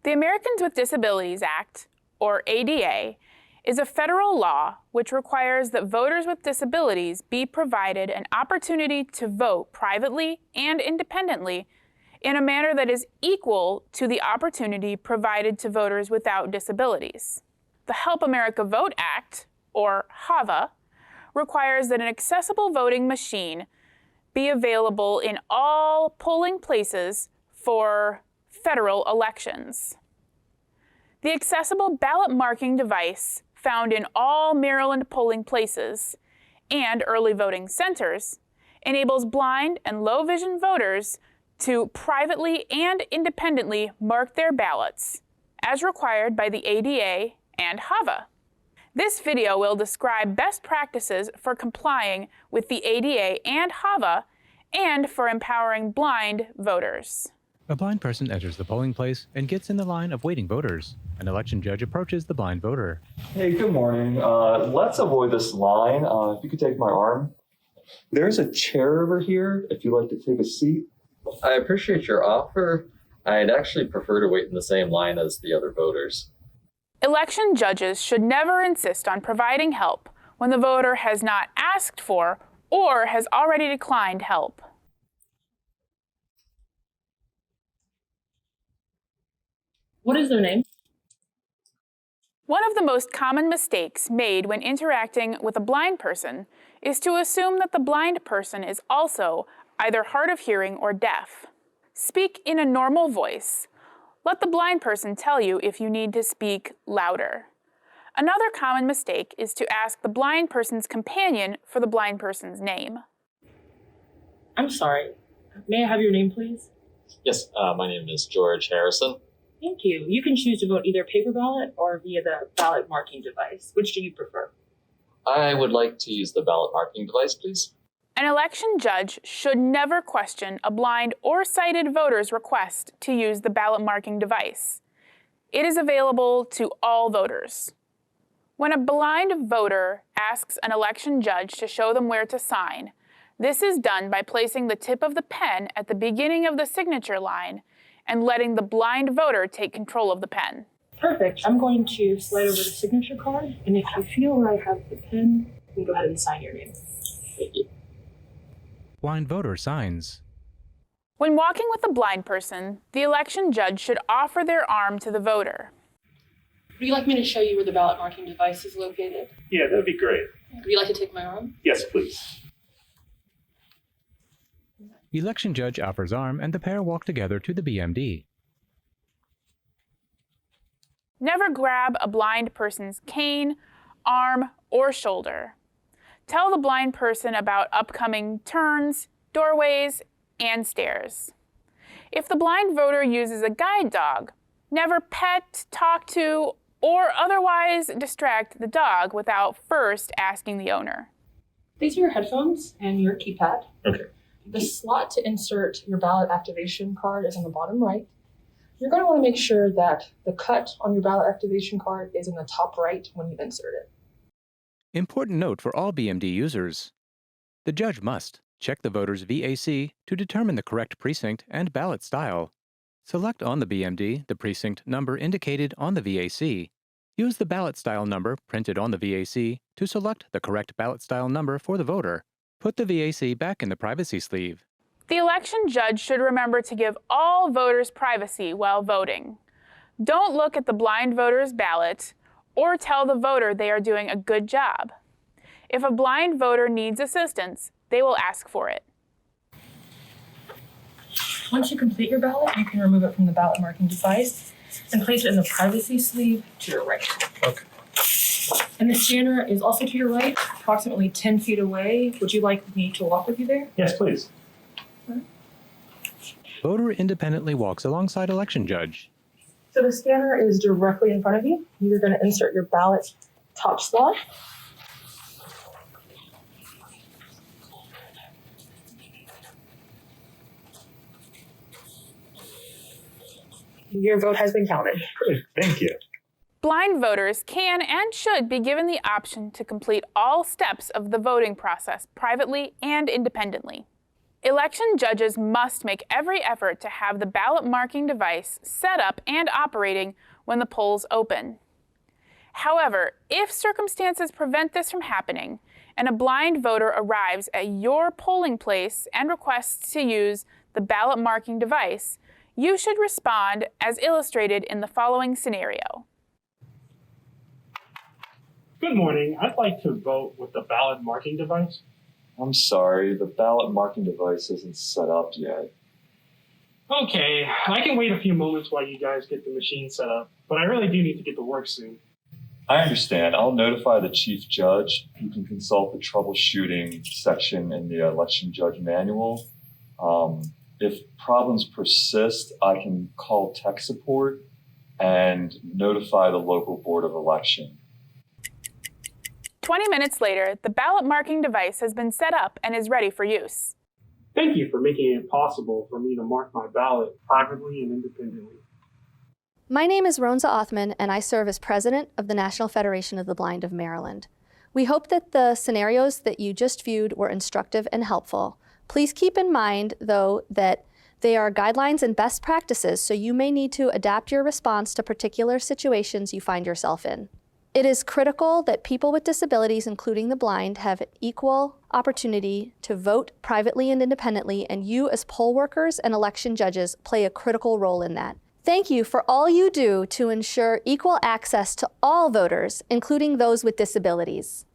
The Americans with Disabilities Act, or ADA, is a federal law which requires that voters with disabilities be provided an opportunity to vote privately and independently in a manner that is equal to the opportunity provided to voters without disabilities. The Help America Vote Act, or HAVA, requires that an accessible voting machine be available in all polling places for federal elections. The accessible ballot marking device found in all Maryland polling places and early voting centers enables blind and low vision voters to privately and independently mark their ballots as required by the ADA and HAVA. This video will describe best practices for complying with the ADA and HAVA and for empowering blind voters. A blind person enters the polling place and gets in the line of waiting voters. An election judge approaches the blind voter. Hey, good morning. Let's avoid this line. If you could take my arm. There's a chair over here if you'd like to take a seat. I appreciate your offer. I'd actually prefer to wait in the same line as the other voters. Election judges should never insist on providing help when the voter has not asked for or has already declined help. What is their name? One of the most common mistakes made when interacting with a blind person is to assume that the blind person is also either hard of hearing or deaf. Speak in a normal voice. Let the blind person tell you if you need to speak louder. Another common mistake is to ask the blind person's companion for the blind person's name. I'm sorry. May I have your name, please? Yes, my name is George Harrison. Thank you. You can choose to vote either paper ballot or via the ballot marking device. Which do you prefer? I would like to use the ballot marking device, please. An election judge should never question a blind or sighted voter's request to use the ballot marking device. It is available to all voters. When a blind voter asks an election judge to show them where to sign, this is done by placing the tip of the pen at the beginning of the signature line and letting the blind voter take control of the pen. Perfect. I'm going to slide over the signature card, and if you feel where I have the pen, you can go ahead and sign your name. Thank you. Blind voter signs. When walking with a blind person, the election judge should offer their arm to the voter. Would you like me to show you where the ballot marking device is located? Yeah, that'd be great. Would you like to take my arm? Yes, please. Election judge offers arm and the pair walk together to the BMD. Never grab a blind person's cane, arm, or shoulder. Tell the blind person about upcoming turns, doorways, and stairs. If the blind voter uses a guide dog, never pet, talk to, or otherwise distract the dog without first asking the owner. These are your headphones and your keypad. Okay. The slot to insert your ballot activation card is on the bottom right. You're going to want to make sure that the cut on your ballot activation card is in the top right when you insert it. Important note for all BMD users. The judge must check the voter's VAC to determine the correct precinct and ballot style. Select on the BMD the precinct number indicated on the VAC. Use the ballot style number printed on the VAC to select the correct ballot style number for the voter. Put the VAC back in the privacy sleeve. The election judge should remember to give all voters privacy while voting. Don't look at the blind voter's ballot or tell the voter they are doing a good job. If a blind voter needs assistance, they will ask for it. Once you complete your ballot, you can remove it from the ballot marking device and place it in the privacy sleeve to your right. Okay. And the scanner is also to your right, approximately 10 feet away. Would you like me to walk with you there? Yes, please. Voter independently walks alongside election judge. So the scanner is directly in front of you. You're going to insert your ballot top slot. Your vote has been counted. Great, thank you. Blind voters can and should be given the option to complete all steps of the voting process privately and independently. Election judges must make every effort to have the ballot marking device set up and operating when the polls open. However, if circumstances prevent this from happening, and a blind voter arrives at your polling place and requests to use the ballot marking device, you should respond as illustrated in the following scenario. Good morning. I'd like to vote with the ballot marking device. I'm sorry, the ballot marking device isn't set up yet. Okay, I can wait a few moments while you guys get the machine set up, but I really do need to get to work soon. I understand. I'll notify the chief judge. You can consult the troubleshooting section in the election judge manual. If problems persist, I can call tech support and notify the local board of election. 20 minutes later, the ballot marking device has been set up and is ready for use. Thank you for making it possible for me to mark my ballot privately and independently. My name is Ronza Othman, and I serve as president of the National Federation of the Blind of Maryland. We hope that the scenarios that you just viewed were instructive and helpful. Please keep in mind, though, that they are guidelines and best practices, so you may need to adapt your response to particular situations you find yourself in. It is critical that people with disabilities, including the blind, have equal opportunity to vote privately and independently, and you as poll workers and election judges play a critical role in that. Thank you for all you do to ensure equal access to all voters, including those with disabilities.